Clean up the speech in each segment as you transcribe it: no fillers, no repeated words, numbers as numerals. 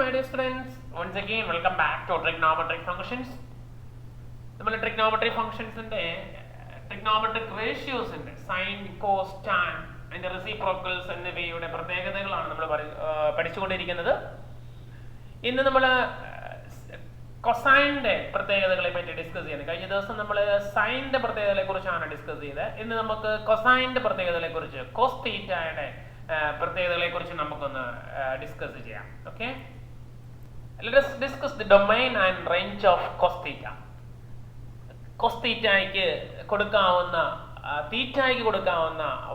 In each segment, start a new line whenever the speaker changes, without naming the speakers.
my dear students. Once again, welcome back to trigonometric functions. നമ്മൾ trigonometric functions ന്റെ trigonometric ratios ന്റെ sin, cos, tan അതിന്റെ reciprocals എന്നിവയുടെ പ്രത്യേകതകളാണ് നമ്മൾ പഠിച്ചുകൊണ്ടിരിക്കുന്നത്. ഇന്ന് നമ്മൾ കൊസൈൻ്റെ പ്രത്യേകതകളെ പറ്റി ഡിസ്കസ് ചെയ്യുന്നത്. കഴിഞ്ഞ ദിവസം നമ്മൾ സൈൻ്റെ പ്രത്യേകതകളെ കുറിച്ചാണ് ഡിസ്കസ് ചെയ്തത്. ഇന്ന് നമുക്ക് കൊസൈൻ്റെ പ്രത്യേകതകളെ കുറിച്ച്, കോസ് തീറ്റയുടെ പ്രത്യേകതകളെ കുറിച്ച് നമുക്കൊന്ന് ഡിസ്കസ് ചെയ്യാം. Okay, let us discuss the domain and range of cos theta. Cos തീറ്റയ്ക്ക് കൊടുക്കാവുന്ന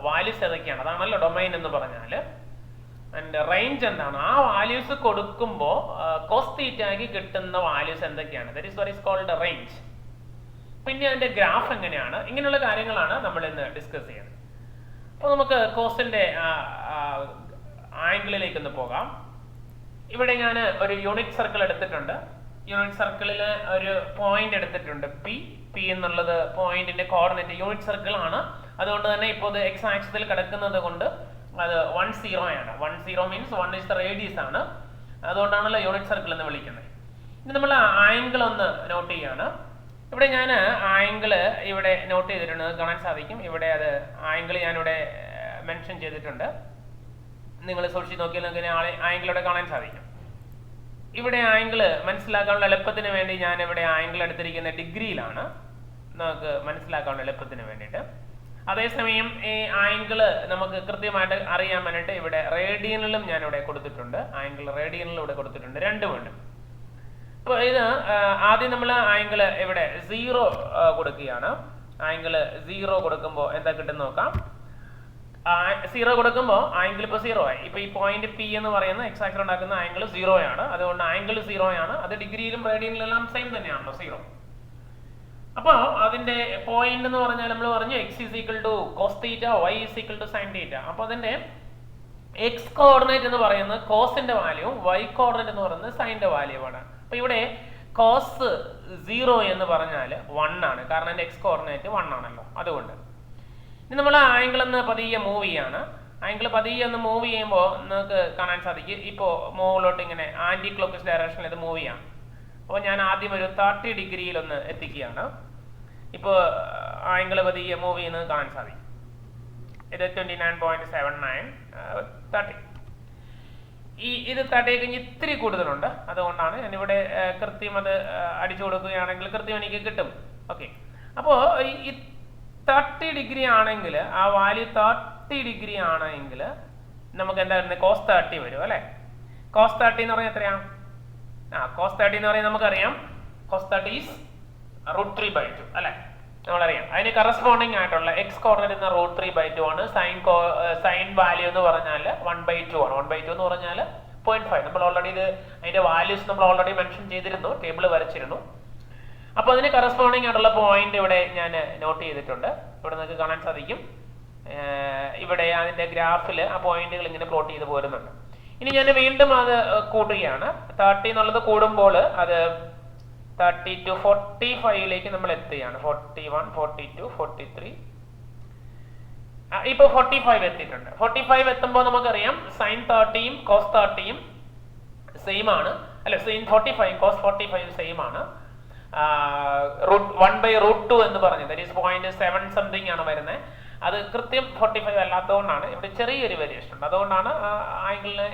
വാല്യൂസ് ഏതൊക്കെയാണ്? അതാണല്ലോ ഡൊമൈൻ എന്ന് പറഞ്ഞാൽ. ആൻഡ് റേഞ്ച് എന്താണ്? ആ വാല്യൂസ് കൊടുക്കുമ്പോൾ കോസ് തീറ്റയ്ക്ക് കിട്ടുന്ന വാല്യൂസ് എന്തൊക്കെയാണ്? That is what is called range. പിന്നെ അതിന്റെ ഗ്രാഫ് എങ്ങനെയാണ്? ഇങ്ങനെയുള്ള കാര്യങ്ങളാണ് നമ്മൾ ഇന്ന് ഡിസ്കസ് ചെയ്യുന്നത്. അപ്പോൾ നമുക്ക് കോസിന്റെ ആംഗിളിലേക്ക് ഒന്ന് പോകാം. ഇവിടെ ഞാൻ ഒരു യൂണിറ്റ് സർക്കിൾ എടുത്തിട്ടുണ്ട്. യൂണിറ്റ് സർക്കിളിൽ ഒരു പോയിന്റ് എടുത്തിട്ടുണ്ട്, പി എന്നുള്ളത് പോയിന്റിന്റെ കോർഡിനേറ്റ്. യൂണിറ്റ് സർക്കിൾ ആണ്, അതുകൊണ്ട് തന്നെ ഇപ്പോൾ ഇത് എക്സ് ആക്സിസിൽ കിടക്കുന്നത് കൊണ്ട് അത് 10 ആണ്. 10 മീൻസ് 1 is the റേഡിയസ് ആണ്. അതുകൊണ്ടാണല്ലോ യൂണിറ്റ് സർക്കിൾ എന്ന് വിളിക്കുന്നത്. ഇനി നമ്മൾ ആംഗിൾ ഒന്ന് നോട്ട് ചെയ്യാണ്. ഇവിടെ ഞാൻ ആംഗിള് ഇവിടെ നോട്ട് ചെയ്തിട്ടുണ്ട്, കാണാൻ സാധിക്കും. ഇവിടെ അത് ആംഗിൾ ഞാനിവിടെ മെൻഷൻ ചെയ്തിട്ടുണ്ട്. നിങ്ങൾ സൂക്ഷിച്ച് നോക്കിയാൽ നിങ്ങൾക്ക് ആംഗിൾ ഇവിടെ കാണാൻ സാധിക്കും. ഇവിടെ ആംഗിള് മനസ്സിലാക്കാനുള്ള എളുപ്പത്തിന് വേണ്ടി ഞാൻ ഇവിടെ ആംഗിൾ എടുത്തിരിക്കുന്ന ഡിഗ്രിയിലാണ്, നമുക്ക് മനസ്സിലാക്കാനുള്ള എളുപ്പത്തിന് വേണ്ടിയിട്ട്. അതേസമയം ഈ ആംഗിള് നമുക്ക് കൃത്യമായിട്ട് അറിയാൻ വേണ്ടിയിട്ട് ഇവിടെ റേഡിയനിലും ഞാൻ ഇവിടെ കൊടുത്തിട്ടുണ്ട്. ആംഗിൾ റേഡിയനിലും ഇവിടെ കൊടുത്തിട്ടുണ്ട്, രണ്ടുമുണ്ട്. അപ്പോൾ ഇത് ആദ്യം നമ്മൾ ആംഗിള് ഇവിടെ 0 കൊടുക്കുകയാണ്. ആംഗിള് 0 കൊടുക്കുമ്പോൾ എന്താ കിട്ടുന്ന നോക്കാം. 0 കൊടുക്കുമ്പോൾ ആംഗിൾ ഇപ്പോൾ 0 ആയി. ഇപ്പോൾ ഈ പോയിന്റ് പി എന്ന് പറയുന്ന എക്സ് ആക്സിൽ ഉണ്ടാക്കുന്ന ആംഗിൾ 0 ആണ്. അതുകൊണ്ട് ആംഗിൾ 0 ആണ്. അത് ഡിഗ്രിയിലും റേഡിയനിലെല്ലാം സെയിം തന്നെയാണല്ലോ 0. അപ്പോൾ അതിന്റെ പോയിന്റ് എന്ന് പറഞ്ഞാൽ നമ്മൾ പറഞ്ഞു x is equal to cos theta, y is equal to sine theta. അപ്പോൾ അതിന്റെ എക്സ് കോർഡിനേറ്റ് എന്ന് പറയുന്നത് കോസിന്റെ വാല്യൂ, വൈ കോർഡിനേറ്റ് എന്ന് പറയുന്നത് സൈൻ്റെ വാല്യൂ ആണ്. അപ്പൊ ഇവിടെ കോസ് 0 എന്ന് പറഞ്ഞാൽ 1 ആണ്, കാരണം എന്റെ എക്സ് കോർഡിനേറ്റ് 1 ആണല്ലോ. അതുകൊണ്ട് ഇനി നമ്മൾ ആംഗിൾ ഒന്ന് പതിയെ മൂവ് ചെയ്യാണ്. ആംഗിൾ പതിയെ ഒന്ന് മൂവ് ചെയ്യുമ്പോൾ നമുക്ക് കാണാൻ സാധിക്കും ഇപ്പോൾ മുകളിലോട്ട് ഇങ്ങനെ ആന്റി ക്ലോക്ക്വൈസ് ഡയറക്ഷനിൽ ഇത് മൂവ് ചെയ്യാം. അപ്പോൾ ഞാൻ ആദ്യം ഒരു 30 ഡിഗ്രിയിൽ ഒന്ന് എത്തിക്കുകയാണ്. ഇപ്പോൾ ആംഗിൾ പതിയെ മൂവ് ചെയ്യുന്നത് കാണാൻ സാധിക്കും. ഇത് 29.79 30. ഇത് 30 കഴിഞ്ഞ് ഇത്തിരി കൂടുതലുണ്ട്, അതുകൊണ്ടാണ് ഞാനിവിടെ കൃത്യം അത് അടിച്ചു കൊടുക്കുകയാണെങ്കിൽ കൃത്യം എനിക്ക് കിട്ടും. ഓക്കെ, അപ്പോൾ ഈ 30 ഡിഗ്രി ആണെങ്കിൽ, ആ വാല്യൂ 30 ഡിഗ്രി ആണെങ്കിൽ നമുക്ക് എന്താ വരുന്നത്? കോസ് 30 വരും അല്ലേ. കോസ് 30 എന്ന് പറഞ്ഞാൽ എത്രയാണ്? കോസ് 30 എന്ന് പറയുന്നത് നമുക്കറിയാം, കോസ് 30 ഈസ് √3/2 അല്ലെ, നമ്മളറിയാം. അതിന് കറസ്പോണ്ടിങ് ആയിട്ടുള്ള എക്സ് കോർഡിനേറ്റ് എന്ന √3/2 ആണ്. സൈൻ വാല്യൂ എന്ന് പറഞ്ഞാൽ 1/2 ആണ്. 1/2 എന്ന് പറഞ്ഞാൽ 0.5. നമ്മൾ ഓൾറെഡി ഇത് അതിന്റെ വാല്യൂസ് നമ്മൾ ഓൾറെഡി മെൻഷൻ ചെയ്തിരുന്നു, ടേബിൾ വരച്ചിരുന്നു. അപ്പോൾ അതിന് കറസ്പോണ്ടിങ് ആയിട്ടുള്ള പോയിന്റ് ഇവിടെ ഞാൻ നോട്ട് ചെയ്തിട്ടുണ്ട്. ഇവിടെ നിങ്ങൾക്ക് കാണാൻ സാധിക്കും. ഇവിടെ അതിന്റെ ഗ്രാഫിൽ ആ പോയിന്റുകൾ ഇങ്ങനെ പ്ലോട്ട് ചെയ്ത് പോരുന്നുണ്ട്. ഇനി ഞാൻ വീണ്ടും അത് കൂട്ടുകയാണ്. 30 എന്നുള്ളത് കൂടുമ്പോൾ അത് 30 to 45ലേക്ക് നമ്മൾ എത്തുകയാണ്. 41, 42, 43, ഇപ്പോൾ 45 എത്തിയിട്ടുണ്ട്. 45 എത്തുമ്പോൾ നമുക്കറിയാം സൈൻ 30യും കോസ് 30യും സെയിം ആണ് അല്ലെ. സൈൻ 45 കോസ് 45 സെയിം ആണ്. 1/√2 എന്ന് പറഞ്ഞത് ദാറ്റ് ഈസ് 0.7 സംതിങ് ആണ് വരുന്നത്. അത് കൃത്യം 45 അല്ലാത്തതുകൊണ്ടാണ് ഇവിടെ ചെറിയൊരു വേരിയേഷൻ ഉണ്ട്. അതുകൊണ്ടാണ് ആംഗിളിനെ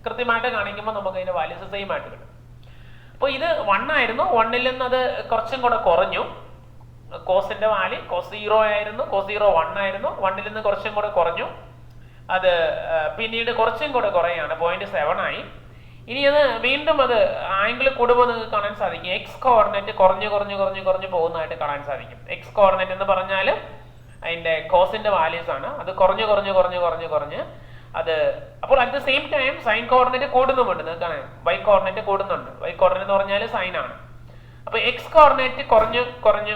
കൃത്യമായിട്ട് കാണിക്കുമ്പോൾ നമുക്ക് അതിന്റെ വാല്യൂസ് സെയിം ആയിട്ട് കിട്ടും. അപ്പോൾ ഇത് 1 ആയിരുന്നു, 1ൽ നിന്ന് അത് കുറച്ചും കൂടെ കുറഞ്ഞു. കോസിന്റെ വാല്യൂ കോസ് 0 ആയിരുന്നു, കോസ് 0 1 ആയിരുന്നു. 1ൽ നിന്ന് കുറച്ചും കൂടെ കുറഞ്ഞു. അത് പിന്നീട് കുറച്ചും കൂടെ കുറയാണ്, 0.7 ആയി. ഇനി അത് വീണ്ടും അത് ആംഗിൾ കൂടുമ്പോൾ നിങ്ങൾക്ക് കാണാൻ സാധിക്കും എക്സ് കോർഡിനേറ്റ് കുറഞ്ഞു പോകുന്നതായിട്ട് കാണാൻ സാധിക്കും. എക്സ് കോർഡിനേറ്റ് എന്ന് പറഞ്ഞാൽ അതിന്റെ കോസിന്റെ വാല്യൂസ് ആണ്. അത് കുറഞ്ഞ് അത്. അപ്പോൾ at the same time sine coordinate കൂടുന്നുമുണ്ട്. നിങ്ങൾക്ക് കാണാം വൈ കോർഡിനേറ്റ് കൂടുന്നുണ്ട്. വൈ കോർഡിനേറ്റ് എന്ന് പറഞ്ഞാൽ സൈൻ ആണ്. അപ്പൊ എക്സ് കോർഡിനേറ്റ് കുറഞ്ഞ്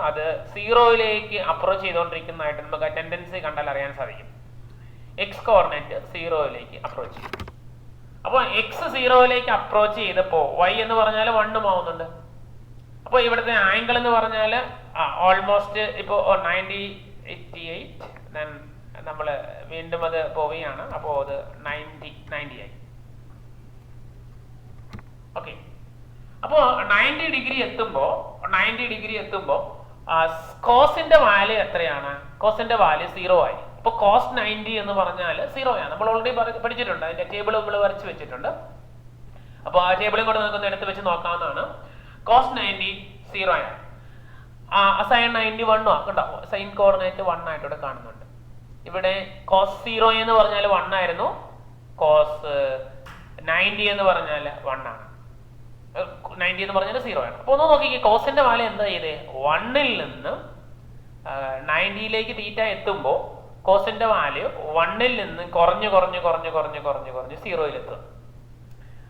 അത് 0യിലേക്ക് അപ്രോച്ച് ചെയ്തുകൊണ്ടിരിക്കുന്നതായിട്ട് നമുക്ക് ടെൻഡൻസി കണ്ടാൽ അറിയാൻ സാധിക്കും. എക്സ് കോർഡിനേറ്റ് 0യിലേക്ക് അപ്രോച്ച് ചെയ്യും. അപ്പോൾ എക്സ് 0യിലേക്ക് അപ്രോച്ച് ചെയ്തപ്പോൾ വൈ എന്ന് പറഞ്ഞാൽ 1 ആവുന്നുണ്ട്. അപ്പോൾ ഇവിടുത്തെ ആംഗിൾ എന്ന് പറഞ്ഞാൽ ഓൾമോസ്റ്റ് ഇപ്പോൾ 90-88. ദെൻ നമ്മൾ വീണ്ടും അത് പോവുകയാണ്. അപ്പോൾ അത് 90 ആയി. ഓക്കെ. അപ്പോൾ 90 ഡിഗ്രി എത്തുമ്പോൾ കോസിന്റെ വാല്യൂ എത്രയാണ്? കോസിന്റെ വാല്യൂ 0 ആയി. അപ്പോൾ കോസ് 90 എന്ന് പറഞ്ഞാൽ 0 ആണ്. നമ്മൾ ഓൾറെഡി പഠിച്ചിട്ടുണ്ട്, അതിന്റെ ടേബിൾ നമ്മൾ വരച്ച് വെച്ചിട്ടുണ്ട്. അപ്പോൾ ആ ടേബിളും കൂടെ നമുക്ക് എടുത്ത് വെച്ച് നോക്കാവുന്നതാണ്. കോസ് 90 0 ആണ്. സൈൻ 90 1 കണ്ടോ, സൈൻ കോർഡിനേറ്റ് 1 ആയിട്ട് ഇവിടെ കാണുന്നുണ്ട്. ഇവിടെ കോസ് 0 എന്ന് പറഞ്ഞാൽ 1 ആയിരുന്നു, കോസ് 90 എന്ന് പറഞ്ഞാൽ 1 ആണ്. 90 എന്ന് പറഞ്ഞാൽ 0 ആണ്. അപ്പോൾ ഒന്ന് നോക്കിക്കേ, കോസിന്റെ വാല്യൂ എന്താ ചെയ്തേ? 1ൽ നിന്ന് 90യിലേക്ക് തീറ്റ എത്തുമ്പോൾ കോസിന്റെ വാല്യൂ 1ൽ നിന്ന് കുറഞ്ഞ് 0യിൽ എത്തും.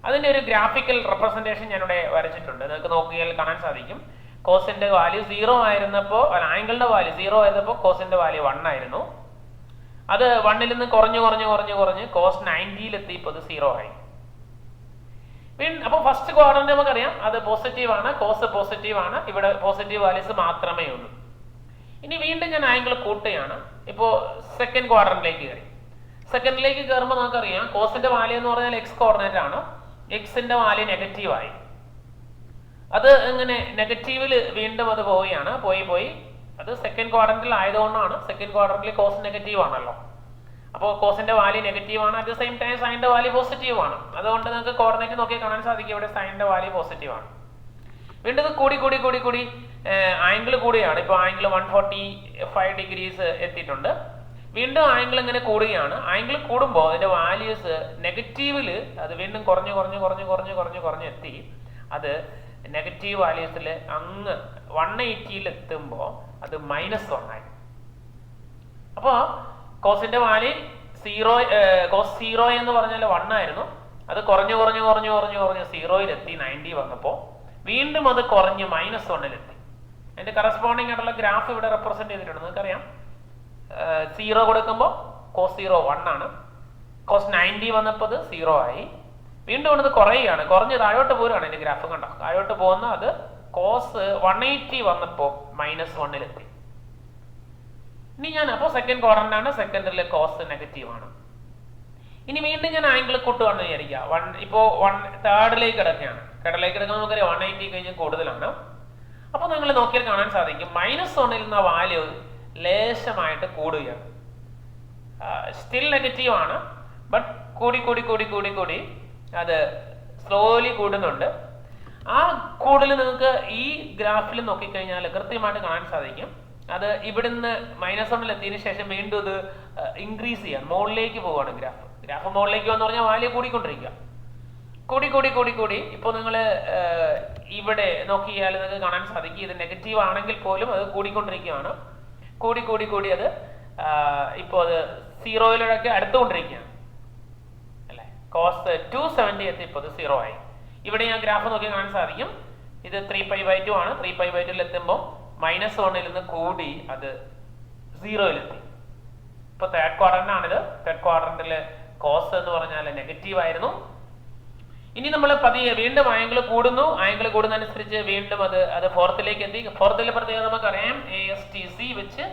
അതിന്റെ ഒരു ഗ്രാഫിക്കൽ റെപ്രസെന്റേഷൻ ഞാനിവിടെ വരച്ചിട്ടുണ്ട്. നിങ്ങൾക്ക് നോക്കിയാൽ കാണാൻ സാധിക്കും. കോസിന്റെ വാല്യൂ 0 ആയിരുന്നപ്പോൾ, ആംഗിളിന്റെ വാല്യൂ 0 ആയിരുന്നപ്പോൾ കോസിന്റെ വാല്യൂ 1 ആയിരുന്നു. അത് 1ൽ നിന്ന് കുറഞ്ഞ് കോസ് 90യിൽ എത്തിയപ്പോൾ അത് 0 ആയി. അപ്പോൾ ഫസ്റ്റ് ക്വാഡ്രന്റ് നമുക്കറിയാം അത് പോസിറ്റീവ് ആണ്, കോസ് പോസിറ്റീവ് ആണ്. ഇവിടെ പോസിറ്റീവ് വാല്യൂസ് മാത്രമേ ഉള്ളൂ. ഇനി വീണ്ടും ഞാൻ ആംഗിൾ കൂട്ടുകയാണ്. ഇപ്പോൾ സെക്കൻഡ് ക്വാഡ്രന്റിലേക്ക് കയറി. സെക്കൻഡിലേക്ക് കയറുമ്പോൾ നമുക്കറിയാം കോസിന്റെ വാല്യൂ എന്ന് പറഞ്ഞാൽ എക്സ് കോർഡിനേറ്റ് ആണ്. എക്സിന്റെ വാല്യൂ നെഗറ്റീവ് ആയി. അത് എങ്ങനെ നെഗറ്റീവിൽ വീണ്ടും അത് പോവുകയാണ്, പോയി അത് സെക്കൻഡ് ക്വാഡ്രന്റിൽ ആയതുകൊണ്ടാണ്. സെക്കൻഡ് ക്വാഡ്രന്റിൽ കോസ് നെഗറ്റീവ് ആണല്ലോ. അപ്പോൾ കോസിന്റെ വാല്യൂ നെഗറ്റീവ് ആണ്, അറ്റ് ദ സെയിം ടൈം സൈനിന്റെ വാല്യൂ പോസിറ്റീവ് ആണ്. അതുകൊണ്ട് നിങ്ങൾക്ക് കോർഡിനേറ്റ് നോക്കിയാൽ കാണാൻ സാധിക്കും ഇവിടെ സൈനിന്റെ വാല്യൂ പോസിറ്റീവ് ആണ്. വീണ്ടും ഇത് കൂടി ആംഗിൾ കൂടിയാണ്. ഇപ്പോൾ ആംഗിൾ 145 ഡിഗ്രീസ് എത്തിയിട്ടുണ്ട്. വീണ്ടും ആംഗിൾ ഇങ്ങനെ കൂടുകയാണ്. ആംഗിൾ കൂടുമ്പോൾ അതിന്റെ വാല്യൂസ് നെഗറ്റീവിൽ അത് വീണ്ടും കുറഞ്ഞ് എത്തി. അത് നെഗറ്റീവ് വാല്യൂസിൽ അങ്ങ് 180യിൽ എത്തുമ്പോൾ അത് -1 ആയി. അപ്പോൾ കോസിന്റെ വാല്യൂ 0, കോസ് 0 എന്ന് പറഞ്ഞാൽ 1 ആയിരുന്നു. അത് കുറഞ്ഞ് 0യിൽ എത്തി. 90 വന്നപ്പോൾ വീണ്ടും അത് കുറഞ്ഞ് -1ൽ എത്തി. അതിന്റെ കറസ്പോണ്ടിങ് ആയിട്ടുള്ള ഗ്രാഫ് ഇവിടെ റെപ്രസെന്റ് ചെയ്തിട്ടുണ്ട്. നിങ്ങൾക്കറിയാം 0 കൊടുക്കുമ്പോൾ കോസ് 0 1 ആണ്. കോസ് 90 വന്നപ്പോൾ അത് 0 ആയി. വീണ്ടും അത് കുറയുകയാണ്, കുറഞ്ഞ് താഴോട്ട് പോരുകയാണ്. അതിന്റെ ഗ്രാഫ് കണ്ടോ, താഴോട്ട് പോകുന്ന അത് കോസ് 180 വന്നപ്പോൾ -1ൽ എത്തി. ഇനി ഞാൻ അപ്പോൾ സെക്കൻഡ് ക്വാഡ്രന്റ് ആണ്, സെക്കൻഡിലെ കോസ് നെഗറ്റീവ് ആണ്. ഇനി വീണ്ടും ഞാൻ ആംഗിൾ കൂട്ടുകയാണെന്ന് വിചാരിക്കുക. ഇപ്പോൾ തേർഡിലേക്ക് കിടക്കുകയാണ്. തേർഡിലേക്ക് കിടക്കുമ്പോൾ നമുക്കറിയാം 180 കഴിഞ്ഞ് കൂടുതലാണ്. അപ്പോൾ നിങ്ങൾ നോക്കിയാൽ കാണാൻ സാധിക്കും -1ൽ നിന്ന് വാല്യൂ ലേശമായിട്ട് കൂടുകയാണ്. സ്റ്റിൽ നെഗറ്റീവ് ആണ്, ബട്ട് കൂടി അത് സ്ലോലി കൂടുന്നുണ്ട്. ആ കൂടുതൽ നിങ്ങൾക്ക് ഈ ഗ്രാഫിൽ നോക്കിക്കഴിഞ്ഞാൽ കൃത്യമായിട്ട് കാണാൻ സാധിക്കും. അത് ഇവിടുന്ന് -1ൽ എത്തിയതിനു ശേഷം വീണ്ടും ഇത് ഇൻക്രീസ് ചെയ്യാൻ മുകളിലേക്ക് പോവുകയാണ്. ഗ്രാഫ് മുകളിലേക്ക് വന്നു പറഞ്ഞാൽ വാല്യൂ കൂടിക്കൊണ്ടിരിക്കുക. കൂടി ഇപ്പോൾ നിങ്ങൾ ഇവിടെ നോക്കിയാൽ നിങ്ങൾക്ക് കാണാൻ സാധിക്കും ഇത് നെഗറ്റീവ് ആണെങ്കിൽ പോലും അത് കൂടിക്കൊണ്ടിരിക്കുകയാണ്. കൂടി അത് ഇപ്പോൾ അത് 0യിലൊക്കെ അടുത്തുകൊണ്ടിരിക്കുകയാണ് അല്ലെ. കോസ് 270 എത്തി, ഇപ്പോൾ അത് 0 ആയി. ഇവിടെ ഞാൻ ഗ്രാഫ് നോക്കി കാണാൻ സാധിക്കും ഇത് 3π/2 ആണ്. 3π/2ൽ എത്തുമ്പോൾ -1ൽ നിന്ന് കൂടി അത് 0യിലെത്തി. ഇപ്പൊ തേർഡ് ക്വാഡ്രന്റ് ആണിത്. തേർഡ് ക്വാഡ്രന്റില് കോസ് എന്ന് പറഞ്ഞാൽ നെഗറ്റീവ് ആയിരുന്നു. ഇനി നമ്മൾ പതിയെ വീണ്ടും ആംഗിൾ കൂടുന്നു. ആംഗിൾ കൂടുന്നതനുസരിച്ച് വീണ്ടും അത് ഫോർത്തിലേക്ക് എത്തി. ഫോർത്തിലെ പ്രത്യേകത നമുക്കറിയാം, ASTC വെച്ച്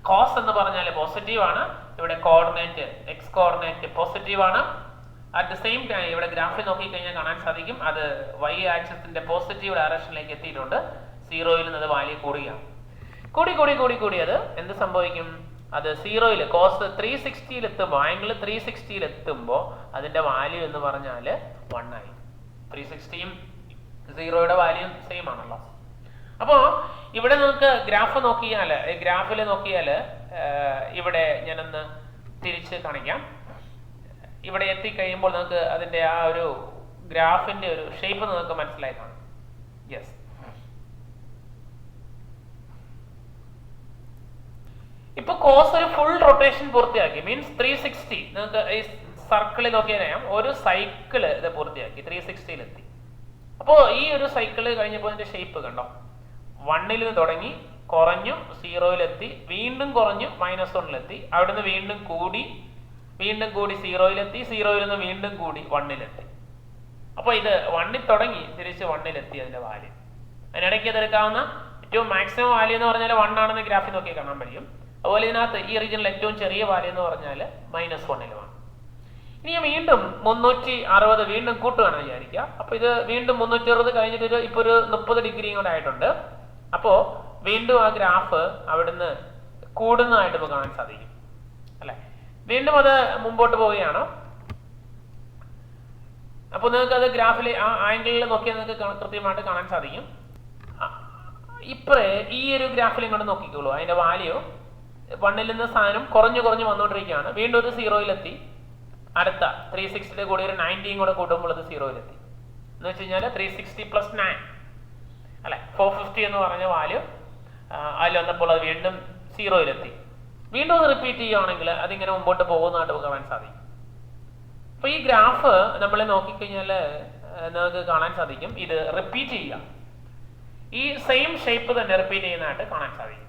കോസ് എന്ന് പറഞ്ഞാൽ പോസിറ്റീവ് ആണ്. ഇവിടെ കോർഡിനേറ്റ് എക്സ് കോർഡിനേറ്റ് പോസിറ്റീവ് ആണ്. അറ്റ് ദ സെയിം ടൈം ഇവിടെ ഗ്രാഫിൽ നോക്കിക്കഴിഞ്ഞാൽ കാണാൻ സാധിക്കും അത് y ആക്സിസിന്റെ പോസിറ്റീവ് ഡയറക്ഷനിലേക്ക് എത്തിയിട്ടുണ്ട്. 0യിൽ നിന്ന് അത് വാല്യൂ കൂടുകയാണ്. കൂടി അത് എന്ത് സംഭവിക്കും? അത് 0യിൽ കോസ് 360യിൽ എത്തുമ്പോൾ, ആംഗിൾ 360യിൽ എത്തുമ്പോൾ അതിന്റെ വാല്യൂ എന്ന് പറഞ്ഞാൽ 1 ആയി. 360യും 0യുടെ വാല്യൂ സെയിം ആണല്ലോ. അപ്പോൾ ഇവിടെ നമുക്ക് ഗ്രാഫ് നോക്കിയാൽ, ഗ്രാഫിൽ നോക്കിയാൽ ഇവിടെ ഞാനൊന്ന് തിരിച്ച് കാണിക്കാം. ഇവിടെ എത്തിക്കഴിയുമ്പോൾ നമുക്ക് അതിന്റെ ആ ഒരു ഗ്രാഫിന്റെ ഒരു ഷേപ്പ് നമുക്ക് മനസ്സിലായി കാണും. യെസ്, ഇപ്പൊ കോസ് ഒരു ഫുൾ റൊട്ടേഷൻ പൂർത്തിയാക്കി, മീൻസ് 360. നിങ്ങൾക്ക് ഈ സർക്കിളിൽ നോക്കിയാൽ അറിയാം ഒരു സൈക്കിള് ഇത് പൂർത്തിയാക്കി 360യിൽ എത്തി. അപ്പോൾ ഈ ഒരു സൈക്കിള് കഴിഞ്ഞപ്പോൾ ഇതിന്റെ ഷേപ്പ് കണ്ടോ, 1ൽ നിന്ന് തുടങ്ങി കുറഞ്ഞു 0യിലെത്തി, വീണ്ടും കുറഞ്ഞു -1ലെത്തി, അവിടുന്ന് വീണ്ടും കൂടി 0യിലെത്തി, 0യിൽ നിന്ന് വീണ്ടും കൂടി 1ലെത്തി. അപ്പൊ ഇത് 1ൽ തുടങ്ങി തിരിച്ച് 1ലെത്തി അതിന്റെ വാല്യൂ. അതിനിടയ്ക്ക് അതെടുക്കാവുന്ന ഏറ്റവും മാക്സിമം വാല്യൂ എന്ന് പറഞ്ഞാൽ 1 ആണെന്ന് ഗ്രാഫിൽ നോക്കി കാണാൻ കഴിയും. അതുപോലെ ഇതിനകത്ത് ഈ റീജിയനിൽ ഏറ്റവും ചെറിയ വാല്യൂ എന്ന് പറഞ്ഞാൽ -1ലുമാണ്. ഇനി ഞാൻ വീണ്ടും 360 വീണ്ടും കൂട്ടുകയാണെന്ന് വിചാരിക്കുക. അപ്പൊ ഇത് വീണ്ടും 360 കഴിഞ്ഞിട്ട് ഇപ്പൊ ഒരു 30 ഡിഗ്രി കൂടെ ആയിട്ടുണ്ട്. അപ്പോ വീണ്ടും ആ ഗ്രാഫ് അവിടുന്ന് കൂടുന്നതായിട്ട് നമുക്ക് കാണാൻ സാധിക്കും അല്ലെ. വീണ്ടും അത് മുമ്പോട്ട് പോവുകയാണ്. അപ്പൊ നിങ്ങൾക്ക് അത് ഗ്രാഫിൽ ആ ആംഗിളിൽ നോക്കിയാൽ നിങ്ങൾക്ക് കൃത്യമായിട്ട് കാണാൻ സാധിക്കും. ഇപ്പറേ ഈ ഒരു ഗ്രാഫിൽ ഇങ്ങോട്ട് നോക്കിക്കോളൂ. അതിന്റെ വാല്യൂ 1ൽ നിന്ന് സാധനം കുറഞ്ഞു വന്നുകൊണ്ടിരിക്കുകയാണ്. വീണ്ടും ഒരു 0-ലെത്തി. അടുത്ത 360 കൂടി ഒരു 90 കൂടെ കൂട്ടുമ്പോൾ അത് 0-ലെത്തി. എന്ന് വെച്ച് കഴിഞ്ഞാൽ 360 + 9 അല്ലെ 450 എന്ന് പറഞ്ഞ വാല്യൂ അതിൽ വന്നപ്പോൾ അത് വീണ്ടും 0-ലെത്തി. വീണ്ടും അത് റിപ്പീറ്റ് ചെയ്യുകയാണെങ്കിൽ അതിങ്ങനെ മുമ്പോട്ട് പോകുന്നതായിട്ട് നമുക്ക് കാണാൻ സാധിക്കും. അപ്പൊ ഈ ഗ്രാഫ് നമ്മൾ നോക്കിക്കഴിഞ്ഞാൽ നമുക്ക് കാണാൻ സാധിക്കും ഇത് റിപ്പീറ്റ് ചെയ്യുക. ഈ സെയിം ഷേപ്പ് തന്നെ റിപ്പീറ്റ് ചെയ്യുന്നതായിട്ട് കാണാൻ സാധിക്കും.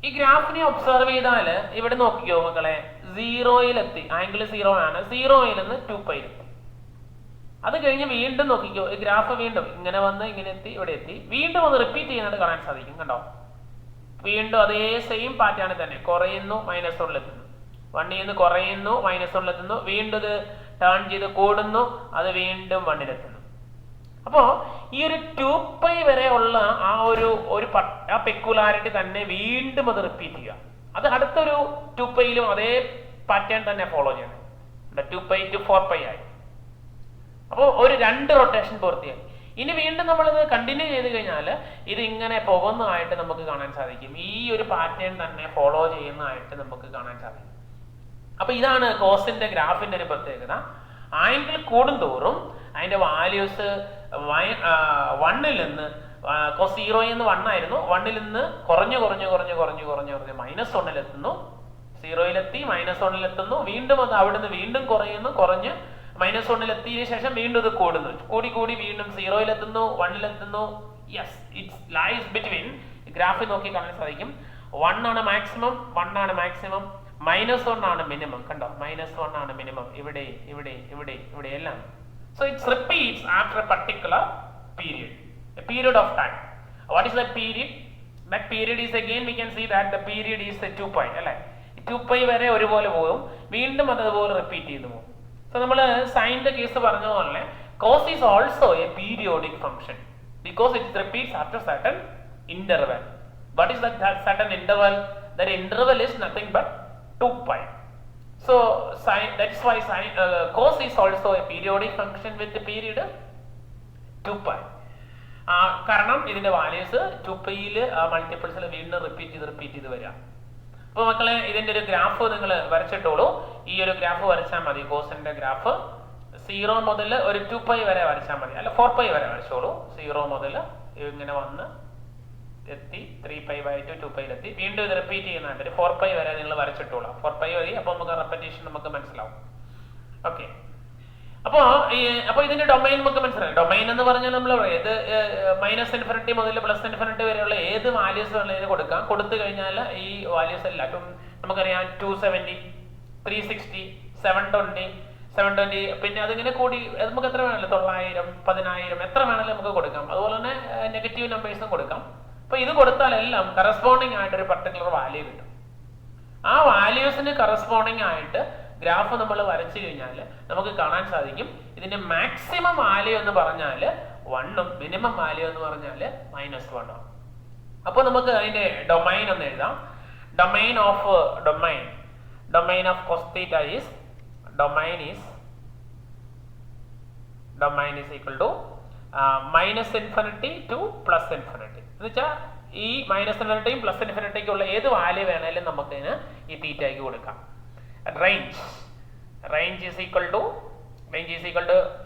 ഈ ഗ്രാഫിനെ ഒബ്സർവ് ചെയ്താൽ ഇവിടെ നോക്കിക്കോ മക്കളെ, 0-ലെത്തി. ആംഗിൾ 0 ആണ്. 0-ൽ നിന്ന് 2π-ലെത്തി. അത് കഴിഞ്ഞ് വീണ്ടും നോക്കിക്കോ, ഈ ഗ്രാഫ് വീണ്ടും ഇങ്ങനെ വന്ന് ഇങ്ങനെ എത്തി, ഇവിടെ എത്തി. വീണ്ടും അത് റിപ്പീറ്റ് ചെയ്യുന്നതായിട്ട് കാണാൻ സാധിക്കും. കണ്ടോ, വീണ്ടും അതേ സെയിം പാറ്റേൺ തന്നെ കുറയുന്നു, -1-ലെത്തുന്നു. 1ൽ നിന്ന് കുറയുന്നു, -1-ലെത്തുന്നു. വീണ്ടും ഇത് ടേൺ ചെയ്ത് കൂടുന്നു, അത് വീണ്ടും 1-ലെത്തുന്നു. അപ്പോ ഈ ഒരു 2π വരെ ഉള്ള ആ ഒരു പെക്യുലാരിറ്റി തന്നെ വീണ്ടും അത് റിപ്പീറ്റ് ചെയ്യുക. അത് അടുത്തൊരു 2πയിലും അതേ പാറ്റേൺ തന്നെ ഫോളോ ചെയ്യണം. 2π to 4π ആയി. അപ്പോൾ ഒരു 2 റൊട്ടേഷൻ പൂർത്തിയായി. ഇനി വീണ്ടും നമ്മളിത് കണ്ടിന്യൂ ചെയ്ത് കഴിഞ്ഞാൽ ഇത് ഇങ്ങനെ പോകുന്നതായിട്ട് നമുക്ക് കാണാൻ സാധിക്കും. ഈ ഒരു പാറ്റേൺ തന്നെ ഫോളോ ചെയ്യുന്നതായിട്ട് നമുക്ക് കാണാൻ സാധിക്കും. അപ്പൊ ഇതാണ് കോസിന്റെ ഗ്രാഫിന്റെ ഒരു പ്രത്യേകത. ആംഗിൾ കൂടുന്തോറും അതിന്റെ വാല്യൂസ് 1ൽ നിന്ന് കോസ് 0 1 ആയിരുന്നു. 1ൽ നിന്ന് കുറഞ്ഞു -1-ലെത്തുന്നു. 0-ലെത്തി -1-ലെത്തുന്നു. വീണ്ടും അത് അവിടുന്ന് വീണ്ടും കുറഞ്ഞ് -1-ലെത്തിയതിനു ശേഷം വീണ്ടും ഇത് കൂടി വീണ്ടും 0-ലെത്തുന്നു, 1-ലെത്തുന്നു. Yes, it's lies between. ഗ്രാഫിൽ നോക്കി കാണാൻ സാധിക്കും 1 ആണ് മാക്സിമം, 1 ആണ് മാക്സിമം, -1 ആണ് മിനിമം. കണ്ടോ, -1 ആണ് മിനിമം ഇവിടെ എല്ലാം. So it repeats after a particular period of time. What is that period? That period is, again we can see that the period is 2π അല്ലെ. 2π വരെ ഒരുപോലെ പോകും, വീണ്ടും അതുപോലെ റിപ്പീറ്റ് ചെയ്തു പോകും. സോ നമ്മൾ സൈനിന്റെ കേസ് പറഞ്ഞ പോലെ cos is also a periodic function because it repeats after certain interval. What is that certain interval? That interval is nothing but 2π. So that's why cos is also a periodic function with the period 2π. കാരണം ഇതിന്റെ values 2πയിൽ മൾട്ടിപ്പിൾസിൽ വീണ്ടും repeat ചെയ്ത് വരിക. അപ്പൊ മക്കളെ, ഇതിന്റെ ഒരു graph നിങ്ങൾ വരച്ചിട്ടോളൂ. ഈ ഒരു ഗ്രാഫ് വരച്ചാൽ മതി. കോസിന്റെ ഗ്രാഫ് 0 മുതൽ ഒരു 2π വരെ വരച്ചാൽ മതി, അല്ല 4π വരെ വരച്ചോളൂ. 0 മുതൽ ഇങ്ങനെ വന്ന് എത്തി 3π/2 2πയിലെത്തി. വീണ്ടും ഇത് റിപ്പീറ്റ് ചെയ്യുന്നുണ്ട്. 4π വരെ നിങ്ങൾ വരച്ചിട്ടോളൂ. 4π മതി. അപ്പൊ നമുക്ക് റെപ്പറ്റീഷൻ നമുക്ക് മനസ്സിലാവും. ഓക്കെ, അപ്പൊ ഇതിന്റെ ഡൊമൈൻ നമുക്ക് മനസ്സിലായി. ഡൊമൈൻ എന്ന് പറഞ്ഞാൽ നമ്മൾ ഏത് -∞ മുതൽ +∞ വരെയുള്ള ഏത് വാല്യൂസ് വേണമെങ്കിലും കൊടുക്കാം. കൊടുത്തു കഴിഞ്ഞാൽ ഈ വാല്യൂസ് എല്ലാം ഇപ്പം നമുക്കറിയാം 270, 360, 720, പിന്നെ അതിങ്ങനെ കൂടി നമുക്ക് എത്ര വേണമല്ലോ, 900, 10,000 എത്ര വേണമെങ്കിലും നമുക്ക് കൊടുക്കാം. അതുപോലെ തന്നെ നെഗറ്റീവ് നമ്പേഴ്സും കൊടുക്കാം. അപ്പൊ ഇത് കൊടുത്താലെല്ലാം കറസ്പോണ്ടിങ് ആയിട്ട് ഒരു പർട്ടിക്കുലർ വാല്യൂ കിട്ടും. ആ വാല്യൂസിന് കറസ്പോണ്ടിങ് ആയിട്ട് ഗ്രാഫ് നമ്മൾ വരച്ചു കഴിഞ്ഞാൽ നമുക്ക് കാണാൻ സാധിക്കും ഇതിന്റെ മാക്സിമം വാല്യൂ എന്ന് പറഞ്ഞാൽ 1ഉം മിനിമം വാല്യൂ എന്ന് പറഞ്ഞാൽ -1 ആണ്. അപ്പൊ നമുക്ക് അതിന്റെ ഡൊമൈൻ ഒന്ന് എഴുതാം. Domain of cos theta is domain is equal to -∞ to +∞. എന്ന് വെച്ചാൽ ഈ -∞ +∞ ഏത് വാല്യൂ വേണേലും നമുക്ക് ഇതിന് ഈ തീറ്റയ്ക്ക് കൊടുക്കാം. range is equal to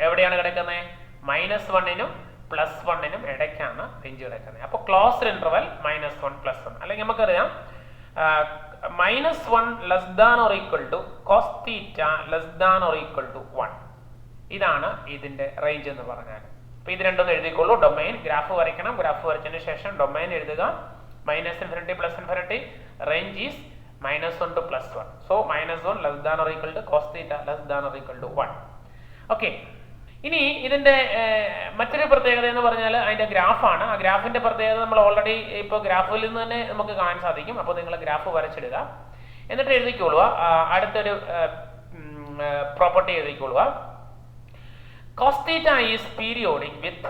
എവിടെയാണ് കിടക്കുന്നത്? -1നും +1നും ഇടയ്ക്കാണ് റേഞ്ച് കിടക്കുന്നത്. അപ്പോൾ ക്ലോസ്ഡ് ഇന്റർവൽ -1 +1. അല്ലെങ്കിൽ നമുക്കറിയാം -1 less than or equal to cos theta less than or equal to 1. ഇതാണ് ഇതിന്റെ റേഞ്ച് എന്ന് പറഞ്ഞാൽ. അപ്പൊ ഇത് രണ്ടൊന്നും എഴുതിക്കോളൂ. ഡൊമൈൻ ഗ്രാഫ് വരയ്ക്കണം. ഗ്രാഫ് വരച്ചതിന് ശേഷം ഡൊമൈൻ എഴുതുക. -∞ +∞. Range is -1 to +1. So -1 less than or equal to cos theta less than or equal to 1. Okay, ഇനി ഇതിന്റെ മറ്റൊരു പ്രത്യേകത എന്ന് പറഞ്ഞാൽ അതിന്റെ ഗ്രാഫാണ്. ആ ഗ്രാഫിന്റെ പ്രത്യേകത നമ്മൾ ഓൾറെഡി ഇപ്പോൾ ഗ്രാഫിൽ നിന്ന് തന്നെ നമുക്ക് കാണാൻ സാധിക്കും. അപ്പോൾ നിങ്ങൾ ഗ്രാഫ് വരച്ചിടുക, എന്നിട്ട് എഴുതിക്കോളുക. അടുത്തൊരു property എഴുതിക്കൊള്ളുക. cos theta is periodic with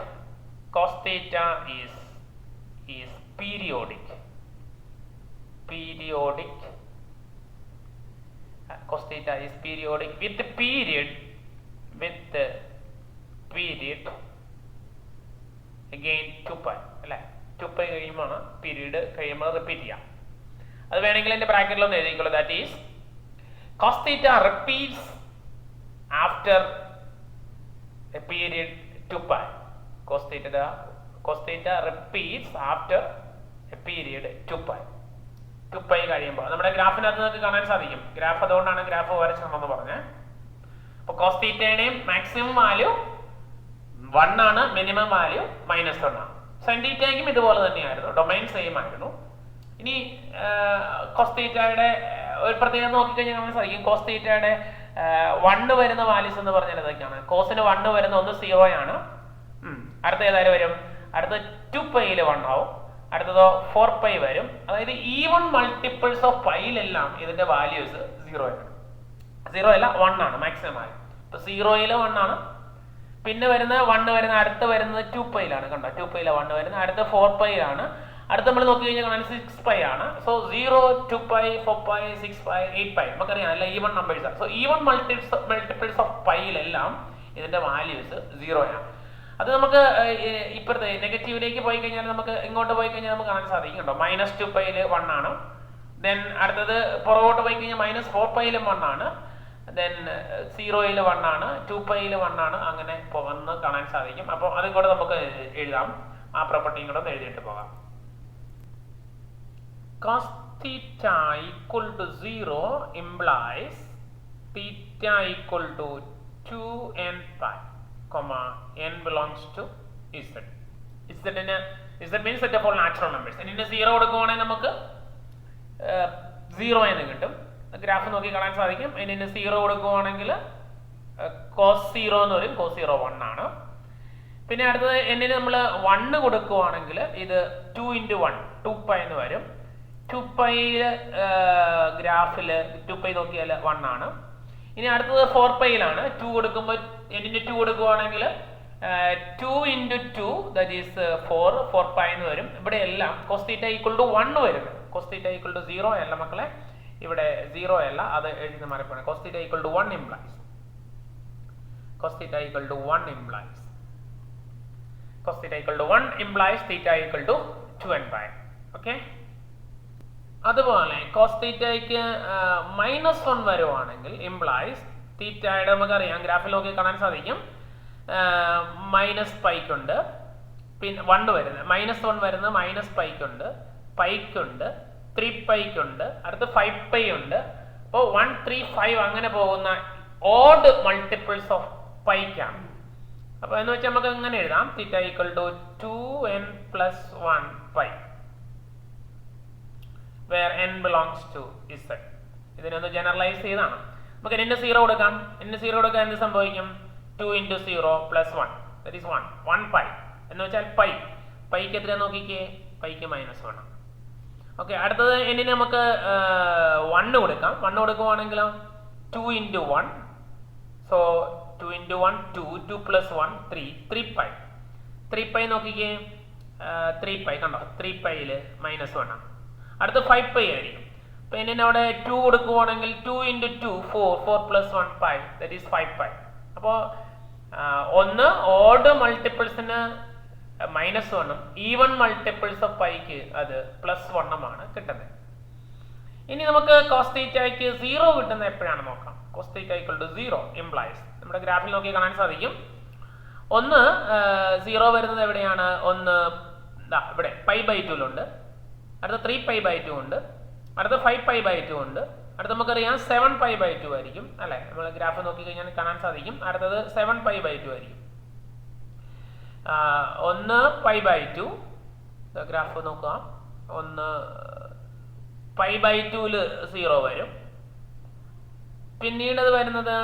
cos theta is periodic cos theta is periodic with period again 2π അല്ലേ. 2π കഴിയുമ്പോൾ പീരീഡ് കഴിയുമ്പോൾ റിപ്പീറ്റ് ചെയ്യാം. അത് വേണമെങ്കിൽ എൻ്റെ ബ്രാക്കറ്റിലൊന്ന് എഴുതിക്കോളൂ. That is cos theta repeats after a period 2π. cos theta repeats after a period 2π. 2π കഴിയുമ്പോൾ നമ്മുടെ ഗ്രാഫിനകത്ത് നിങ്ങൾക്ക് കാണാൻ സാധിക്കും. ഗ്രാഫ് അതുകൊണ്ടാണ് ഗ്രാഫ് വരച്ചതെന്ന് പറഞ്ഞത്. അപ്പോൾ cos thetaയുടെയും മാക്സിമം വാല്യൂ 1 ആണ്, മിനിമം വാല്യൂ -1 ആണ്. sin thetaയ്ക്കും ഇതുപോലെ തന്നെയായിരുന്നു, ഡൊമൈൻ സെയിം ആയിരുന്നു. ഇനി cos thetaയുടെ ഒരു പ്രത്യേകത നോക്കിക്കഴിഞ്ഞാൽ കാണാൻ സാധിക്കും. cos thetaയുടെ 1 വരുന്ന വാല്യൂസ് എന്ന് പറഞ്ഞാൽ ഇതൊക്കെയാണ്. കോസിന് 1 വരുന്ന ഒന്ന് 0 ആണ്. അടുത്ത ഏതായാലും വരും, അടുത്ത 2πയിൽ 1 ആവും, അടുത്തതോ 4π വരും. അതായത് ഈവൺ മൾട്ടിപ്പിൾസ് ഓഫ് പൈയിലെല്ലാം ഇതിന്റെ വാല്യൂസ് 0 ആണ്. 0 അല്ല 1 ആണ് മാക്സിമം ആയി. ഇപ്പൊ 0യിൽ 1 ആണ്, പിന്നെ വരുന്ന 1 വരുന്ന അടുത്ത് വരുന്നത് 2πയിലാണ്. കണ്ടോ, 2πയിലെ 1 വരുന്നത്, അടുത്ത 4πയിലാണ്, അടുത്ത് നമ്മൾ നോക്കി കഴിഞ്ഞാൽ കാണാൻ 6π ആണ്. സോ 0, 2π, 4π, 6π, 8π നമുക്കറിയാം അല്ല ഈവൺ നമ്പേഴ്സ് ആണ്. സോ ഈവൺ മൾട്ടിപ്പിൾസ് ഓഫ് പൈയിലെല്ലാം ഇതിന്റെ വാല്യൂസ് 0 ആണ്. അത് നമുക്ക് ഇപ്പോഴത്തെ നെഗറ്റീവിലേക്ക് പോയി കഴിഞ്ഞാൽ നമുക്ക് ഇങ്ങോട്ട് പോയി കഴിഞ്ഞാൽ നമുക്ക് കാണാൻ സാധിക്കും. കണ്ടോ, -2πയിൽ 1 ആണ്. ദെൻ അടുത്തത് പുറകോട്ട് പോയി കഴിഞ്ഞാൽ -4πയിലും 1 ആണ്. ദെൻ 0യിൽ 1 ആണ്, 2πയിൽ 1 ആണ്. അങ്ങനെ പോകുന്ന കാണാൻ സാധിക്കും. അപ്പോൾ അതും കൂടെ നമുക്ക് എഴുതാം. ആ പ്രോപ്പർട്ടിയും കൂടെ ഒന്ന് എഴുതിയിട്ട് പോകാം. cos theta equal to 0 implies theta equal to 2n pi, n belongs to z. Z means set of all natural numbers. ഇതിന് 0 കൊടുക്കുവാണെങ്കിൽ നമുക്ക് 0 എന്ന് കിട്ടും. ഗ്രാഫ് നോക്കി കാണാൻ സാധിക്കും. ഇതിന് 0 കൊടുക്കുവാണെങ്കിൽ cos 0 എന്ന് വരും. cos 0 1 ആണ്. പിന്നെ അടുത്തത് എന്നിന് നമ്മൾ 1 കൊടുക്കുവാണെങ്കിൽ ഇത് 2 × 1 2π എന്ന് വരും. 2πയില് ഗ്രാഫില് 2π നോക്കിയാൽ 1 ആണ്. ഇനി അടുത്തത് 4πയിലാണ്. 2 കൊടുക്കുമ്പോൾ എന്നിന് 2 കൊടുക്കുവാണെങ്കിൽ 2 × 2 ദാറ്റ് ഈസ് 4π എന്ന് വരും. ഇവിടെ എല്ലാം cos theta equal to 1 വരും. cos theta equal to 0 അല്ല മക്കളെ, ഇവിടെ 0 അല്ല, അത് എഴുതി മാറിപ്പോണ്. cos theta equal to 1 implies theta equal to 1 theta equal to 2n pi. Okay, അതുപോലെ cos thetaയ്ക്ക് -1 വരുവാണെങ്കിൽ ഇംപ്ലൈസ് തീറ്റയുടെ നമുക്കറിയാം ഗ്രാഫിൽ നോക്കി കാണാൻ സാധിക്കും. -π-ക്കുണ്ട്, പിന്നെ 1 വരുന്നത് -1 വരുന്നത് -π-ക്കുണ്ട്, π-ക്കുണ്ട്, 3π-ക്കുണ്ട്, അടുത്ത് 5π ഉണ്ട്. അപ്പോൾ 1, 3, 5 അങ്ങനെ പോകുന്ന ഓഡ് മൾട്ടിപ്പിൾസ് ഓഫ് പൈക്കാണ്. അപ്പോൾ എന്ന് വെച്ചാൽ നമുക്ക് ഇങ്ങനെ എഴുതാം. Theta equal to 2n + 1 π where n belongs to z. ഇതിനൊന്ന് ജനറലൈസ് ചെയ്താണ്. നമുക്ക് n 0 കൊടുക്കാം. n 0 കൊടുക്കാൻ എന്ത് സംഭവിക്കും? 2 × 0 + 1 that is 1 π എന്ന് വെച്ചാൽ പൈക്ക് എത്ര നോക്കിക്കേ, പൈക്ക് -1. ഓക്കെ, അടുത്തത് n നമുക്ക് 1 കൊടുക്കാം. 1 കൊടുക്കുവാണെങ്കിലോ 2 × 1, സോ 2 × 1 2, 2 + 1 3π. 3π നോക്കിക്കേ, 3π കണ്ടോ, 3πയിൽ -1 ആണ്. അടുത്ത 5π ആയിരിക്കും. അപ്പൊ ഇനി അവിടെ 2 കൊടുക്കുവാണെങ്കിൽ 2 × 2 4 + 1 π that is 5π. അപ്പോൾ ഒന്ന് ഓഡ് മൾട്ടിപ്പിൾസിന് -1ഉം ഈവൺ മൾട്ടിപ്പിൾസ് ഓഫ് പൈക്ക് അത് +1 കിട്ടുന്നത്. ഇനി നമുക്ക് cos thetaയ്ക്ക് 0 കിട്ടുന്നത് എപ്പോഴാണ് നോക്കാം. cos theta equal to 0 implies നമ്മുടെ ഗ്രാഫിൽ നോക്കി കാണാൻ സാധിക്കും. ഒന്ന് 0 വരുന്നത് എവിടെയാണ്? ഒന്ന് ഇവിടെ π/2ലുണ്ട്, അടുത്ത 3π/2 ഉണ്ട്, അടുത്ത 5π/2 ഉണ്ട്, അടുത്ത നമുക്കറിയാം 7π/2 ആയിരിക്കും അല്ലെ. നമ്മൾ ഗ്രാഫ് നോക്കി കഴിഞ്ഞാൽ കാണാൻ സാധിക്കും. അടുത്തത് 7π/2 ആയിരിക്കും. ഒന്ന് π/2 ഗ്രാഫ് നോക്കുക. ഒന്ന് π/2ല് 0 വരും. പിന്നീട് അത് വരുന്നത്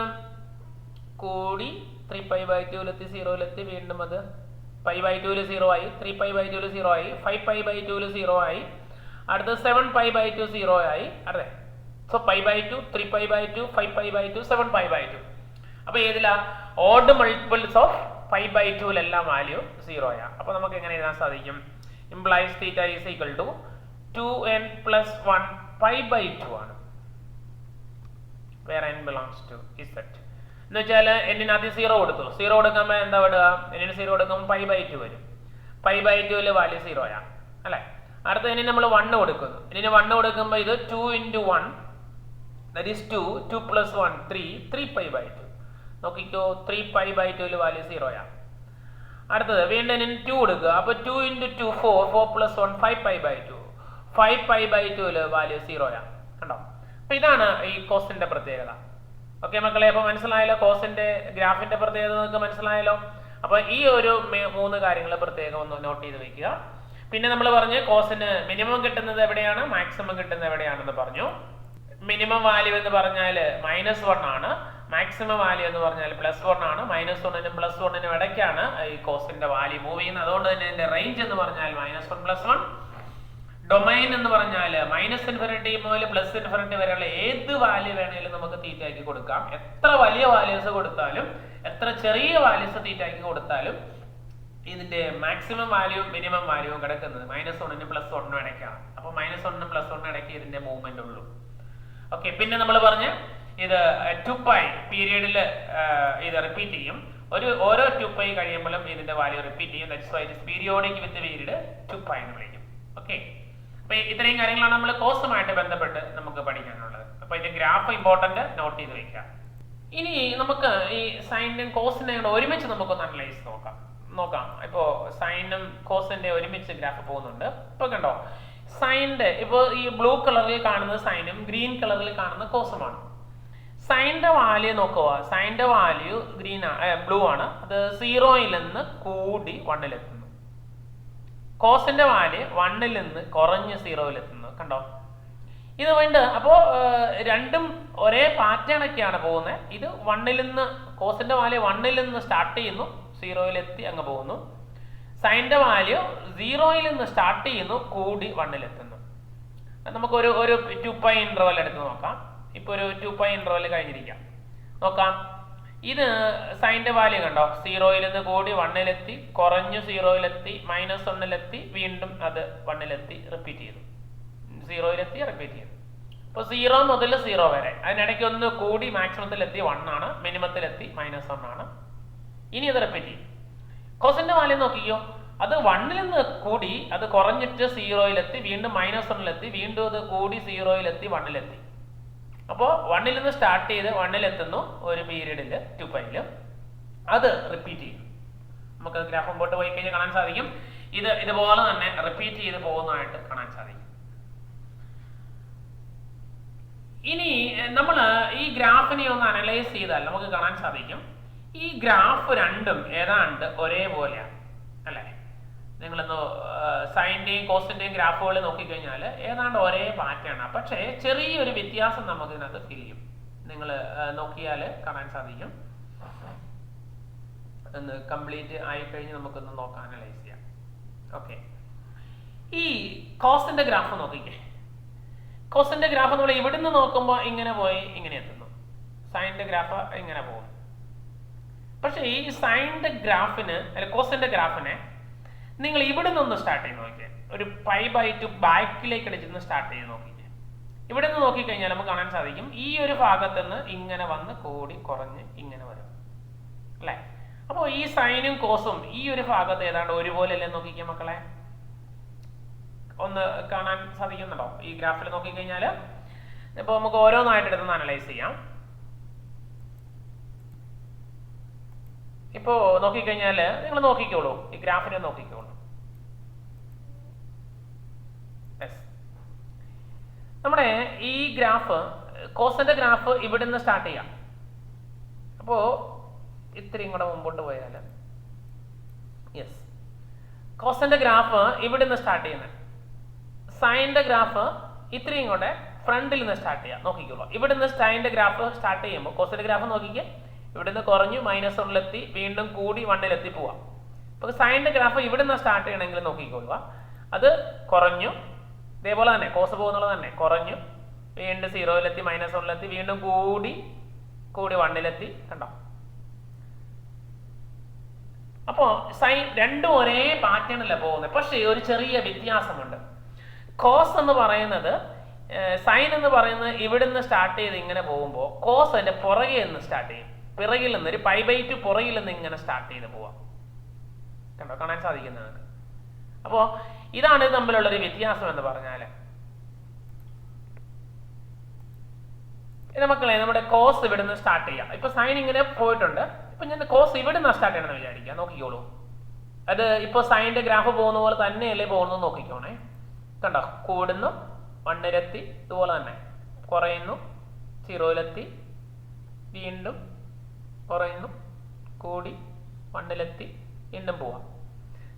കൂടി 3π/2ലെത്തി 0ലെത്തി, വീണ്ടും അത് π/2ല് 0 ആയി, 3π/2ല് 0 ആയി, 5π/2ല് 0 ആയി, അടുത്ത 7π/2 0 ആയി. അതെ, so pi by two, 3 pi by two, 5 pi by two, 7 pi by two. അപ്പൊ ഏതിലാ odd multiples of pi by ടുവിലെല്ലാം വാല്യൂ 0 ആണ്. അപ്പൊ നമുക്ക് എങ്ങനെ എഴുതാൻ സാധിക്കും? Implies theta is equal to 2n plus 1 pi by 2 ആണ്. വേറെ n ബിലോങ്സ് ടു z എന്ന് വെച്ചാൽ എന്നിന് ആദ്യം 0 കൊടുത്തു. 0 കൊടുക്കുമ്പോൾ എന്താ വിടുക? എന്നിന് 0 കൊടുക്കുമ്പോൾ പൈ ബൈ 2 വരും. പൈ ബൈ 2 വാല്യൂ 0 ആണ് അല്ലെ. അടുത്ത ഇനി നമ്മൾ 1 കൊടുക്കുന്നു. ഇനി 1 കൊടുക്കുമ്പോൾ ഇത് 2 into 1 that is 2, 2 plus 1 3, 3 pi by 2. നോക്കിക്കോ, 3 പൈ ബൈ 2 വാല്യൂ 0 ആണ്. അടുത്തത് വീണ്ടും ഇനി 2 കൊടുക്കുക. അപ്പോൾ 2 into 2 4, 4 plus 1 5 pi by 2, 5 pi by 2 value 0 ആണ്. കണ്ടോ? അപ്പൊ ഇതാണ് ഈ കോസിന്റെ പ്രത്യേകത. ഓക്കെ മക്കളെ, അപ്പൊ മനസ്സിലായല്ലോ കോസിന്റെ ഗ്രാഫിന്റെ പ്രത്യേകത നിങ്ങൾക്ക് മനസ്സിലായല്ലോ. അപ്പൊ ഈ ഒരു 3 കാര്യങ്ങൾ പ്രത്യേകം ഒന്ന് നോട്ട് ചെയ്ത് വെക്കുക. പിന്നെ നമ്മൾ പറഞ്ഞ് കോസിന് മിനിമം കിട്ടുന്നത് എവിടെയാണ്, മാക്സിമം കിട്ടുന്നത് എവിടെയാണെന്ന് പറഞ്ഞു. മിനിമം വാല്യൂ എന്ന് പറഞ്ഞാൽ -1 ആണ്, മാക്സിമം വാല്യൂ എന്ന് പറഞ്ഞാൽ +1 ആണ്. -1നും +1നും ഇടയ്ക്കാണ് ഈ കോസിന്റെ വാല്യൂ മൂവ് ചെയ്യുന്നത്. അതുകൊണ്ട് തന്നെ ഇതിന്റെ റേഞ്ച് എന്ന് പറഞ്ഞാൽ -1 +1. ഡൊമൈൻ എന്ന് പറഞ്ഞാൽ -∞ മുതൽ +∞ വരെയുള്ള ഏത് വാല്യൂ വേണേലും നമുക്ക് തീറ്റയ്ക്ക് കൊടുക്കാം. എത്ര വലിയ വാല്യൂസ് കൊടുത്താലും എത്ര ചെറിയ വാല്യൂസ് തീറ്റയ്ക്ക് കൊടുത്താലും ഇതിന്റെ മാക്സിമം വാല്യൂവും മിനിമം വാല്യൂവും കിടക്കുന്നത് -1നും +1നും ഇടയ്ക്കാണ്. അപ്പൊ -1നും +1നും ഇടയ്ക്ക് ഇതിന്റെ മൂവ്മെന്റ് ഉള്ളൂ. ഓക്കെ, പിന്നെ നമ്മൾ പറഞ്ഞ് ഇത് 2π പീരീഡിൽ ഇത് റിപ്പീറ്റ് ചെയ്യും. ഓരോ 2π കഴിയുമ്പോഴും ഇതിന്റെ വാല്യൂ റിപ്പീറ്റ് ചെയ്യും. That's why it is periodic with period 2π എന്ന് വിളിക്കും. ഓക്കെ, അപ്പൊ ഇത്രയും കാര്യങ്ങളാണ് നമ്മൾ കോസുമായിട്ട് ബന്ധപ്പെട്ട് നമുക്ക് പഠിക്കാനുള്ളത്. അപ്പൊ ഇതിന്റെ ഗ്രാഫ് ഇമ്പോർട്ടന്റ്, നോട്ട് ചെയ്ത് വെക്കാം. ഇനി നമുക്ക് ഈ സൈനും കോസിനെയും ഒരുമിച്ച് നമുക്കൊന്ന് അനലൈസ് നോക്കാം. ഇപ്പോ സൈനും കോസിന്റെ ഒരുമിച്ച് ഗ്രാഫ് പോകുന്നുണ്ട്. ഇപ്പൊ കണ്ടോ, സൈനിന്റെ ഇപ്പോ ഈ ബ്ലൂ കളറിൽ കാണുന്നത് സൈനും ഗ്രീൻ കളറിൽ കാണുന്ന കോസുമാണ്. സൈനിന്റെ വാല്യൂ നോക്കുക. സൈനിന്റെ വാല്യൂ ബ്ലൂ ആണ്. അത് 0ൽ നിന്ന് കൂടി 1ൽ എത്തുന്നു. കോസിന്റെ വാല്യൂ 1ൽ നിന്ന് കുറഞ്ഞ് 0ൽ എത്തുന്നു. കണ്ടോ, ഇത് വേണ്ട. അപ്പോ രണ്ടും ഒരേ പാറ്റേൺ ഒക്കെയാണ് പോകുന്നത്. ഇത് 1ൽ നിന്ന് കോസിന്റെ വാല്യൂ 1ൽ നിന്ന് സ്റ്റാർട്ട് ചെയ്യുന്നു, 0ൽ എത്തി അങ്ങ് പോകുന്നു. സൈനിന്റെ വാല്യൂ 0ൽ നിന്ന് സ്റ്റാർട്ട് ചെയ്യുന്നു, കൂടി 1ൽ എത്തുന്നു. നമുക്ക് ഒരു 2π ഇന്റർവൽ എടുത്ത് നോക്കാം. ഇപ്പൊ ഒരു 2π ഇന്റർവൽ കഴിഞ്ഞിരിക്കാം. നോക്കാം, ഇത് സൈനിന്റെ വാല്യൂ കണ്ടോ, 0ൽ നിന്ന് കൂടി 1ൽ എത്തി, കുറഞ്ഞു 0ൽ എത്തി, -1ൽ എത്തി, വീണ്ടും അത് 1ൽ എത്തി, റിപ്പീറ്റ് ചെയ്തു. 0ൽ എത്തി, റിപ്പീറ്റ് ചെയ്തു. അപ്പൊ 0 മുതൽ 0 വരെ അതിനിടയ്ക്ക് ഒന്ന് കൂടി മാക്സിമത്തിൽ എത്തി 1 ആണ്, മിനിമത്തിൽ എത്തി -1 ആണ്. ഇനി അത് റിപ്പീറ്റ് ചെയ്യും. കോസിന്റെ വാല്യൂ നോക്കിക്കോ, അത് 1ൽ നിന്ന് കൂടി അത് കുറഞ്ഞിട്ട് 0ൽ എത്തി, വീണ്ടും -1ൽ എത്തി, വീണ്ടും അത് കൂടി 0ൽ എത്തി, 1ൽ എത്തി. അപ്പോൾ 1ൽ നിന്ന് സ്റ്റാർട്ട് ചെയ്ത് 1ൽ എത്തുന്നു ഒരു പീരീഡിൽ 2π അത് റിപ്പീറ്റ് ചെയ്യും. നമുക്ക് ഗ്രാഫ് മുമ്പോട്ട് പോയി കഴിഞ്ഞാൽ കാണാൻ സാധിക്കും. ഇതുപോലെ തന്നെ റിപ്പീറ്റ് ചെയ്ത് പോകുന്നതായിട്ട് കാണാൻ സാധിക്കും. ഇനി നമ്മൾ ഈ ഗ്രാഫിനെ ഒന്ന് അനലൈസ് ചെയ്താൽ നമുക്ക് കാണാൻ സാധിക്കും ഈ ഗ്രാഫ് രണ്ടും ഏതാണ്ട് ഒരേപോലെയാണ് അല്ലേ. നിങ്ങളൊന്ന് സൈന്റെയും കോസിന്റെയും ഗ്രാഫുകൾ നോക്കിക്കഴിഞ്ഞാൽ ഏതാണ്ട് ഒരേ പാറ്റേണാണ്. പക്ഷേ ചെറിയൊരു വ്യത്യാസം നമുക്ക് ഇതിനകത്ത് ഫീൽ ചെയ്യും. നിങ്ങൾ നോക്കിയാൽ കാണാൻ സാധിക്കും. ഒന്ന് കംപ്ലീറ്റ് ആയി കഴിഞ്ഞ് നമുക്കൊന്ന് നോക്കാം, അനലൈസ് ചെയ്യാം. ഓക്കെ, ഈ കോസിന്റെ ഗ്രാഫ് നോക്കിക്കേ. കോസിന്റെ ഗ്രാഫ് നമ്മൾ ഇവിടുന്ന് നോക്കുമ്പോൾ ഇങ്ങനെ പോയി ഇങ്ങനെ എത്തുന്നു. സൈനിന്റെ ഗ്രാഫ് ഇങ്ങനെ പോകും. പക്ഷെ ഈ സൈനിന്റെ ഗ്രാഫിന് അല്ലെ കോസിന്റെ ഗ്രാഫിനെ നിങ്ങൾ ഇവിടെ നിന്ന് സ്റ്റാർട്ട് ചെയ്ത് നോക്കിയേ. ഒരു π/2 ബാക്കിലേക്ക് അടിച്ചിരുന്ന് സ്റ്റാർട്ട് ചെയ്ത് നോക്കിക്കേ. ഇവിടെ നിന്ന് നോക്കിക്കഴിഞ്ഞാൽ നമുക്ക് കാണാൻ സാധിക്കും ഈ ഒരു ഭാഗത്ത് നിന്ന് ഇങ്ങനെ വന്ന് കൂടി കുറഞ്ഞ് ഇങ്ങനെ വരും അല്ലെ. അപ്പോൾ ഈ സൈനും കോസും ഈ ഒരു ഭാഗത്ത് ഏതാണ്ട് ഒരുപോലെ അല്ലേ നോക്കിക്കേ മക്കളെ. ഒന്ന് കാണാൻ സാധിക്കുന്നുണ്ടോ ഈ ഗ്രാഫിൽ നോക്കിക്കഴിഞ്ഞാൽ? ഇപ്പൊ നമുക്ക് ഓരോന്നായിട്ട് എടുത്തൊന്ന് അനലൈസ് ചെയ്യാം. ഇപ്പോ നോക്കിക്കഴിഞ്ഞാൽ നിങ്ങൾ നോക്കിക്കോളൂ, ഈ ഗ്രാഫിനെ നോക്കിക്കോളൂ. നമ്മുടെ ഈ ഗ്രാഫ് കോസിന്റെ ഗ്രാഫ് ഇവിടെ നിന്ന് സ്റ്റാർട്ട് ചെയ്യാം. അപ്പോ ഇത്രയും കൂടെ മുമ്പോട്ട് പോയാൽ യെസ്, കോസിന്റെ ഗ്രാഫ് ഇവിടെ നിന്ന് സ്റ്റാർട്ട് ചെയ്യുന്നത്. സൈനിന്റെ ഗ്രാഫ് ഇത്രയും കൂടെ ഫ്രണ്ടിൽ നിന്ന് സ്റ്റാർട്ട് ചെയ്യാം. നോക്കിക്കോളൂ, ഇവിടെ നിന്ന് സൈനിന്റെ ഗ്രാഫ് സ്റ്റാർട്ട് ചെയ്യുമ്പോൾ കോസിന്റെ ഗ്രാഫ് നോക്കിക്കേ. ഇവിടുന്ന് കുറഞ്ഞു -1 വീണ്ടും കൂടി 1 എത്തി പോവാം. അപ്പൊ സൈനിന്റെ ഗ്രാഫ് ഇവിടെ നിന്ന് സ്റ്റാർട്ട് ചെയ്യണമെങ്കിൽ നോക്കിക്കൊള്ളുക, അത് കുറഞ്ഞു, ഇതേപോലെ തന്നെ കോസ് പോകുന്നുള്ളത് തന്നെ കുറഞ്ഞു വീണ്ടും 0-ലെത്തി, -1-ലെത്തി, വീണ്ടും കൂടി 1-ലെത്തി. കണ്ടോ? അപ്പോൾ സൈൻ രണ്ടും ഒരേ പാറ്റേണിലാണ് പോകുന്നത്. പക്ഷേ ഒരു ചെറിയ വ്യത്യാസമുണ്ട്. കോസ് എന്ന് പറയുന്നത്, സൈൻ എന്ന് പറയുന്നത് ഇവിടുന്ന് സ്റ്റാർട്ട് ചെയ്ത് ഇങ്ങനെ പോകുമ്പോൾ കോസ് അതിന്റെ പുറകെ നിന്ന് സ്റ്റാർട്ട് ചെയ്യും. പിറകിൽ നിന്ന് ഒരു π/2 പുറകിൽ നിന്ന് ഇങ്ങനെ സ്റ്റാർട്ട് ചെയ്ത് പോവാം. കണ്ടോ? കാണാൻ സാധിക്കുന്നത്. അപ്പോൾ ഇതാണ് ഇത് തമ്മിലുള്ളൊരു വ്യത്യാസം എന്ന് പറഞ്ഞാൽ. ഇത് മക്കളെ, നമ്മുടെ കോസ് ഇവിടുന്ന് സ്റ്റാർട്ട് ചെയ്യാം. ഇപ്പൊ സൈൻ ഇങ്ങനെ പോയിട്ടുണ്ട്. ഇപ്പൊ ഞാൻ കോസ് ഇവിടുന്ന് സ്റ്റാർട്ട് ചെയ്യണമെന്ന് വിചാരിക്കാം. നോക്കിക്കോളൂ. അത് ഇപ്പൊ സൈനിന്റെ ഗ്രാഫ് പോകുന്ന പോലെ തന്നെയല്ലേ പോകുന്നത് നോക്കിക്കോണേ. കണ്ടോ? കൂടുന്നു, 1-ലെത്തി, ഇതുപോലെ തന്നെ കുറയുന്നു, 0-ലെത്തി, വീണ്ടും കുറയുന്നു, കൂടി 1-ലെത്തി, വീണ്ടും പോവാം.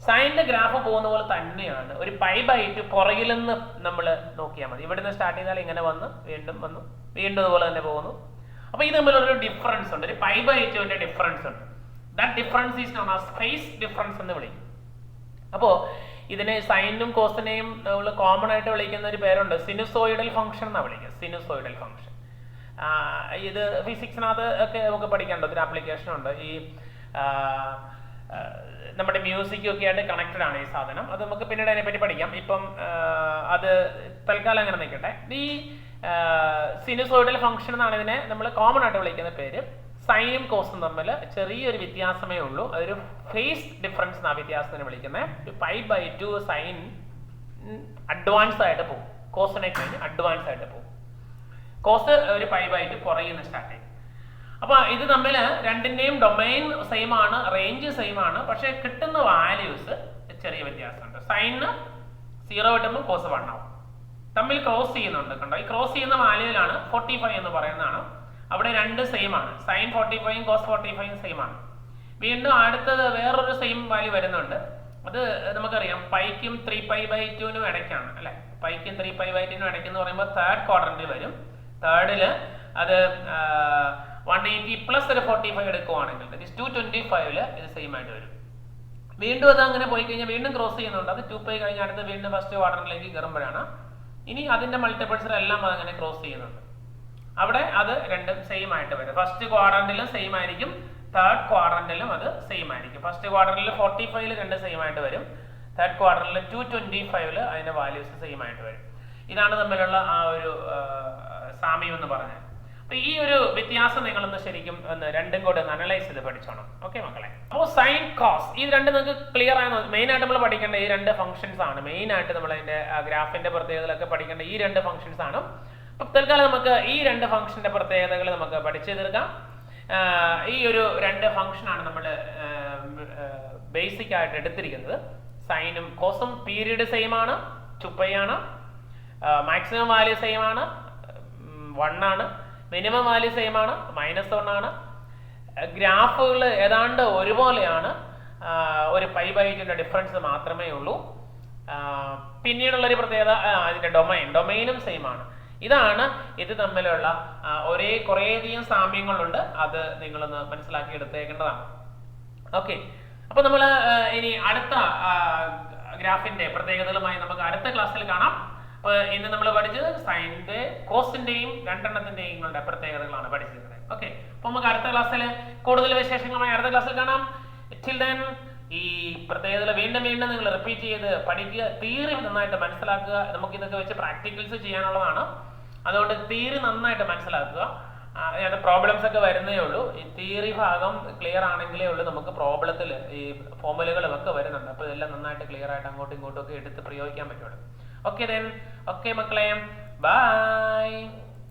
സൈനിന്റെ ഗ്രാഫ് പോകുന്ന പോലെ തന്നെയാണ്. ഒരു π/2 പുറകിൽ നിന്ന് നമ്മൾ നോക്കിയാൽ മതി. ഇവിടുന്ന് സ്റ്റാർട്ട് ചെയ്താൽ ഇങ്ങനെ വന്ന് വീണ്ടും വന്നു, വീണ്ടും അതുപോലെ തന്നെ പോകുന്നു. അപ്പൊ ഇത് തമ്മിലൊരു ഡിഫറൻസ് ഉണ്ട്. ഒരു π/2ന്റെ ഡിഫറൻസ് ഉണ്ട്. That difference is known as phase difference എന്ന് വിളിക്കും. അപ്പോ ഇതിനെ സൈനും കോസിനെയും നമ്മൾ കോമൺ ആയിട്ട് വിളിക്കുന്ന ഒരു പേരുണ്ട്, സിനുസോയിഡൽ ഫംഗ്ഷൻ എന്നാണ് വിളിക്കുക. Sinusoidal function. ഇത് ഫിസിക്സിനകത്ത് ഒക്കെ നമുക്ക് പഠിക്കേണ്ട ഒരു ആപ്ലിക്കേഷൻ ഉണ്ട്. ഈ നമ്മുടെ മ്യൂസിക്കും ഒക്കെ ആയിട്ട് കണക്റ്റഡ് ആണ് ഈ സാധനം. അത് നമുക്ക് പിന്നീട് അതിനെപ്പറ്റി പഠിക്കാം. ഇപ്പം അത് തൽക്കാലം അങ്ങനെ നിൽക്കട്ടെ. ഈ സിനുസോയിഡൽ ഫംഗ്ഷൻ എന്നാണ് ഇതിനെ നമ്മൾ കോമൺ ആയിട്ട് വിളിക്കുന്ന പേര്. സൈനും കോസും തമ്മിൽ ചെറിയൊരു വ്യത്യാസമേ ഉള്ളൂ. അതൊരു ഫേസ് ഡിഫറൻസ് എന്നാണ് വ്യത്യാസത്തിന് വിളിക്കുന്നത്. π/2 സൈൻ അഡ്വാൻസ് ആയിട്ട് പോകും, കോസിനെ കഴിഞ്ഞ് അഡ്വാൻസ് ആയിട്ട് പോകും. കോസ് ഒരു π/2 കുറയുന്ന സ്റ്റാർട്ട് ചെയ്യും. അപ്പൊ ഇത് തമ്മിൽ രണ്ടിന്റെയും ഡൊമൈൻ സെയിം ആണ്, റേഞ്ച് സെയിം ആണ്. പക്ഷെ കിട്ടുന്ന വാല്യൂസ് ചെറിയ വ്യത്യാസമുണ്ട്. സൈനിന് 0 കിട്ടുമ്പോൾ കോസ് 1 ആവും. തമ്മിൽ ക്രോസ് ചെയ്യുന്നുണ്ട്. കണ്ടോ? ഈ ക്രോസ് ചെയ്യുന്ന വാല്യൂലാണ് 45 എന്ന് പറയുന്നതാണ്. അവിടെ രണ്ട് സെയിം ആണ്. സൈൻ 45 കോസ് 45 സെയിം ആണ്. വീണ്ടും അടുത്തത് വേറൊരു സെയിം വാല്യൂ വരുന്നുണ്ട്. അത് നമുക്കറിയാം, പൈക്കും 3π/2 ഇടയ്ക്കാണ് അല്ലെ. പൈക്കും 3π/2 ഇടയ്ക്കെന്ന് പറയുമ്പോൾ തേർഡ് ക്വാഡ്രന്റിൽ വരും. തേർഡില് അത് 180 പ്ലസ് ഒരു 45 എടുക്കുവാണെങ്കിൽ 225 ഇത് സെയിം ആയിട്ട് വരും. വീണ്ടും അത് അങ്ങനെ പോയി കഴിഞ്ഞാൽ വീണ്ടും ക്രോസ് ചെയ്യുന്നുണ്ട്. അത് 2π കഴിഞ്ഞ അടുത്ത് വീണ്ടും ഫസ്റ്റ് ക്വാഡ്രന്റിലേക്ക് കയറുമ്പോഴാണ് ഇനി അതിന്റെ മൾട്ടിപ്പിൾസിലെല്ലാം അതങ്ങനെ ക്രോസ് ചെയ്യുന്നുണ്ട്. അവിടെ അത് രണ്ടും സെയിം ആയിട്ട് വരും. ഫസ്റ്റ് ക്വാഡ്രന്റിലും സെയിം ആയിരിക്കും, തേർഡ് ക്വാഡ്രന്റിലും അത് സെയിം ആയിരിക്കും. ഫസ്റ്റ് ക്വാഡ്രന്റിൽ 45 രണ്ട് സെയിം ആയിട്ട് വരും, തേർഡ് ക്വാഡ്രന്റിൽ 225 അതിന്റെ വാല്യൂസ് സെയിം ആയിട്ട് വരും. ഇതാണ് തമ്മിലുള്ള ആ ഒരു സാമ്യം എന്ന് പറഞ്ഞത്. അപ്പൊ ഈ ഒരു വ്യത്യാസം നിങ്ങളൊന്ന് ശരിക്കും രണ്ടും കൂടെ ഒന്ന് അനലൈസ് ചെയ്ത് പഠിച്ചോണം. ഓക്കെ മക്കളെ. അപ്പോൾ സൈൻ കോസ് ഈ രണ്ട് നിങ്ങൾക്ക് ക്ലിയർ ആയ മെയിൻ ആയിട്ട് നമ്മൾ പഠിക്കേണ്ട ഈ രണ്ട് ഫംഗ്ഷൻസ് ആണ്. മെയിൻ ആയിട്ട് നമ്മൾ അതിന്റെ ഗ്രാഫിന്റെ പ്രത്യേകതകളൊക്കെ പഠിക്കേണ്ട ഈ രണ്ട് ഫംഗ്ഷൻസ് ആണ്. അപ്പൊ തൽക്കാലം നമുക്ക് ഈ രണ്ട് ഫംഗ്ഷന്റെ പ്രത്യേകതകൾ നമുക്ക് പഠിച്ചു തീർക്കാം. ഈ ഒരു രണ്ട് ഫംഗ്ഷൻ ആണ് നമ്മൾ ബേസിക് ആയിട്ട് എടുത്തിരിക്കുന്നത്. സൈനും കോസും പീരീഡ് സെയിം ആണ്, 2π ആണ്. മാക്സിമം വാല്യൂ സെയിം ആണ്, 1 ആണ്. മിനിമം വാല്യൂ സെയിം ആണ്, -1 ആണ്. ഗ്രാഫുകൾ ഏതാണ്ട് ഒരുപോലെയാണ്, ഒരു π/2 ഡിഫറൻസ് മാത്രമേ ഉള്ളൂ. പിന്നീടുള്ളൊരു പ്രത്യേകത അതിന്റെ ഡൊമൈനും സെയിം ആണ്. ഇതാണ് ഇത് തമ്മിലുള്ള കുറേയധികം സാമ്യങ്ങളുണ്ട്. അത് നിങ്ങളൊന്ന് മനസ്സിലാക്കി എടുത്തേക്കേണ്ടതാണ്. ഓക്കെ. അപ്പൊ നമ്മൾ ഇനി അടുത്ത ഗ്രാഫിന്റെ പ്രത്യേകതകളുമായി നമുക്ക് അടുത്ത ക്ലാസ്സിൽ കാണാം. അപ്പൊ ഇന്ന് നമ്മൾ പഠിച്ചത് സൈനിന്റെ കോസിന്റെയും രണ്ടെണ്ണത്തിന്റെയും പ്രത്യേകതകളാണ് പഠിച്ചത്. ഓക്കെ. അപ്പൊ നമുക്ക് അടുത്ത ക്ലാസ്സിൽ കൂടുതൽ വിശേഷങ്ങളുമായി അടുത്ത ക്ലാസ്സിൽ കാണാം. ടിൽ ദെൻ ഈ പ്രത്യേകതകൾ വീണ്ടും വീണ്ടും നിങ്ങൾ റിപ്പീറ്റ് ചെയ്ത് പഠിക്കുക. തിയറി നന്നായിട്ട് മനസ്സിലാക്കുക. നമുക്ക് ഇതൊക്കെ വെച്ച് പ്രാക്ടിക്കൽസ് ചെയ്യാനുള്ളതാണ്. അതുകൊണ്ട് തിയറി നന്നായിട്ട് മനസ്സിലാക്കുക. അതിനകത്ത് പ്രോബ്ലംസ് ഒക്കെ വരുന്നേ ഉള്ളൂ. ഈ തിയറി ഭാഗം ക്ലിയർ ആണെങ്കിലേ ഉള്ളൂ നമുക്ക് പ്രോബ്ലത്തിൽ ഈ ഫോർമുലകളും ഒക്കെ വരുന്നുണ്ട്. അപ്പൊ ഇതെല്ലാം നന്നായിട്ട് ക്ലിയർ ആയിട്ട് അങ്ങോട്ടും ഇങ്ങോട്ടും ഒക്കെ എടുത്ത് പ്രയോഗിക്കാൻ പറ്റുള്ളൂ. Okay then. ഓക്കെ മക്കളെ, ബൈ.